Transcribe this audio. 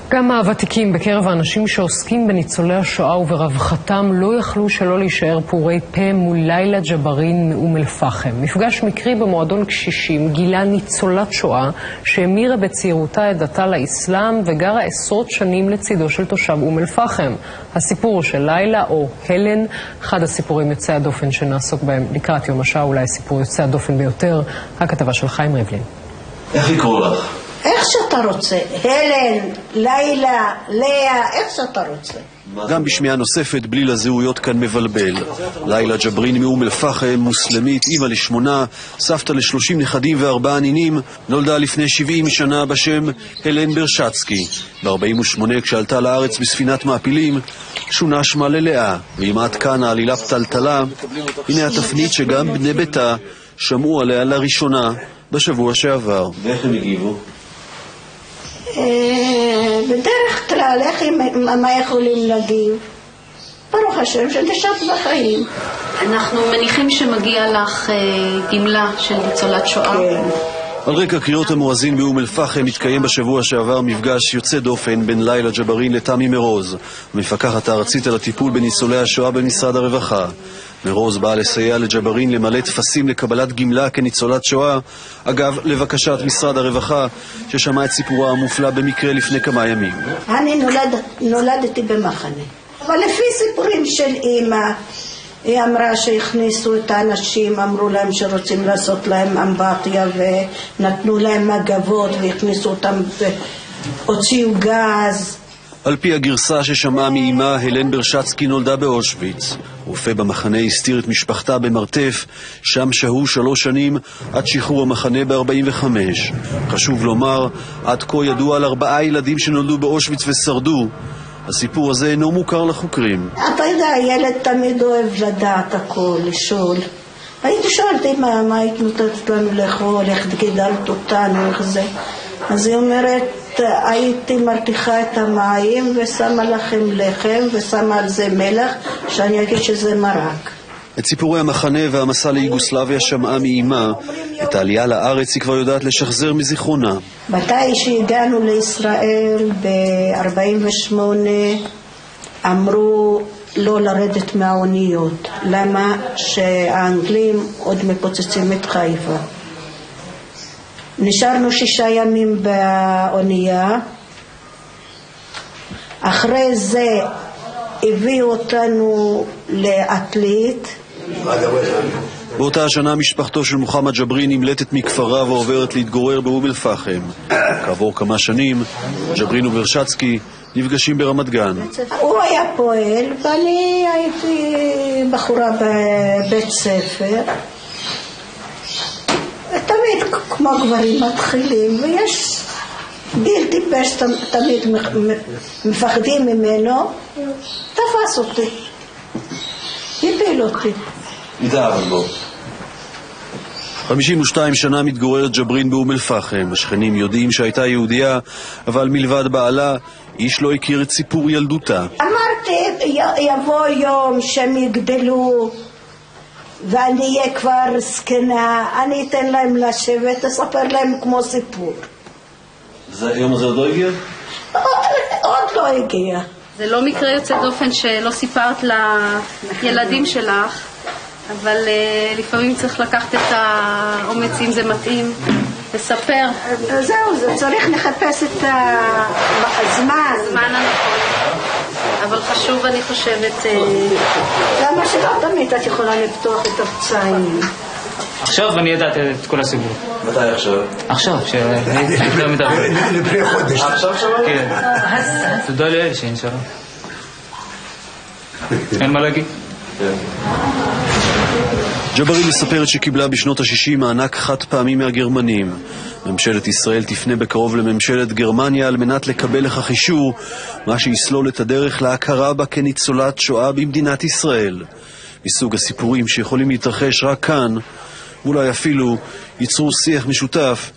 גם הוותיקים בקרב האנשים שעוסקים בניצולי השואה וברווחתם לא יכלו שלא להישאר פעורי פה מול לילה ג'בארין מאום אל-פחם. מפגש מקרי במועדון קשישים גילה ניצולת שואה שהמירה בצעירותה את דתה לאסלאם וגרה עשרות שנים לצידו של תושב אום אל-פחם. הסיפור של לילה או הלן, אחד הסיפורים יוצאי הדופן שנעסוק בהם לקראת יום השעה, אולי סיפור יוצא הדופן ביותר, הכתבה של חיים ריבלין. איך לקרוא לך? איך שאתה רוצה, הלן, לילה, לאה, איך שאתה רוצה. גם בשמיעה נוספת, בלי לזהויות כאן מבלבל. לילה ג'בארין מאום אל-פחם, מוסלמית, אמא ל8, סבתא ל30 נכדים ו4 נינים, נולדה לפני 70 שנה בשם הלן ברשצקי. ב-48 כשעלתה לארץ בספינת מעפילים, שונה שמה ללאה, ועם עד כאן העלילה פטלטלה, הנה התפנית שגם בני ביתה שמעו עליה לראשונה בשבוע שעבר. ואיך הם הגיבו? בדרך כלל, מה יכולים להגיב? ברוך השם שנשארת בחיים. אנחנו מניחים שמגיע לך גמלה של ניצולת שואה. כן. על רקע קריאות המואזין באום אל-פחם מתקיים בשבוע שעבר מפגש יוצא דופן בין לילה ג'בארין לתמי מרוז, המפקחת הארצית על הטיפול בניצולי השואה במשרד הרווחה. מרוז באה לסייע לג'בארין למלא טפסים לקבלת גמלה כניצולת שואה, אגב, לבקשת משרד הרווחה, ששמע את סיפורה המופלא במקרה לפני כמה ימים. אני נולדתי במחנה, אבל לפי סיפורים של אמא, היא אמרה שהכניסו את האנשים, אמרו להם שרוצים לעשות להם אמבטיה ונתנו להם מגבות והכניסו אותם והוציאו גז. על פי הגרסה ששמעה מאימה, הלן ברשצקי נולדה באושוויץ. רופא במחנה הסתיר את משפחתה במרתף, שם שהו 3 שנים עד שחרור המחנה ב-45. חשוב לומר, עד כה ידוע על 4 ילדים שנולדו באושוויץ ושרדו. הסיפור הזה אינו מוכר לחוקרים. אתה יודע, ילד תמיד אוהב לדעת הכל, לשאול. הייתי שואלת מה היית נותנת לנו לאכול, איך גידלת אותנו, איך זה. אז היא אומרת, הייתי מרתיחה את המים ושמה לכם לחם ושמה על זה מלח, שאני אגיד שזה מרק. את סיפורי המחנה והמסע ליוגוסלביה שמעה מאימה. את העלייה לארץ היא כבר יודעת לשחזר מזיכרונה. מתי שהגענו לישראל ב-48 אמרו לא לרדת מהאוניות. למה? שהאנגלים עוד מפוצצים את חיפה. נשארנו 6 ימים באונייה. אחרי זה הביאו אותנו לעתלית. באותה השנה משפחתו של מוחמד ג'בארין נמלטת מכפרה ועוברת להתגורר באום אל-פחם. כעבור כמה שנים, ג'בארין וברשצקי נפגשים ברמת גן. הוא היה פועל ואני הייתי בחורה בבית ספר. תמיד כמו גברים מתחילים, ויש גיל טיפש, תמיד מפחדים ממנו. תפס אותי, הפיל אותי. התאהב בו. 52 שנה מתגוררת ג'בארין באום אל-פחם. השכנים יודעים שהייתה יהודייה, אבל מלבד בעלה, איש לא הכיר את סיפור ילדותה. אמרתי, יבוא יום שהם יגדלו, ואני אהיה כבר זקנה, אני אתן להם לשבת, אספר להם כמו סיפור. היום הזה עוד לא הגיע? עוד לא הגיע. זה לא מקרה יוצא דופן שלא סיפרת לילדים שלך, אבל לפעמים צריך לקחת את האומץ אם זה מתאים, לספר. זהו, זה צריך לחפש את הזמן. הזמן הנכון. אבל חשוב, אני חושבת... למה שלא תמיד את יכולה לפתוח את הפצעים? עכשיו אני יודעת את כל הסיפור. מתי עכשיו? עכשיו, שהייתי יותר מדבר. לפני חודש. עכשיו שמענו? כן. תודה לאל שאינשאללה. אין מה להגיד. ג'בארין מספרת שקיבלה בשנות ה-60 מענק חד פעמי מהגרמנים. ממשלת ישראל תפנה בקרוב לממשלת גרמניה על מנת לקבל לכך אישור, מה שיסלול את הדרך להכרה בה כניצולת שואה במדינת ישראל. מסוג הסיפורים שיכולים להתרחש רק כאן, ואולי אפילו ייצרו שיח משותף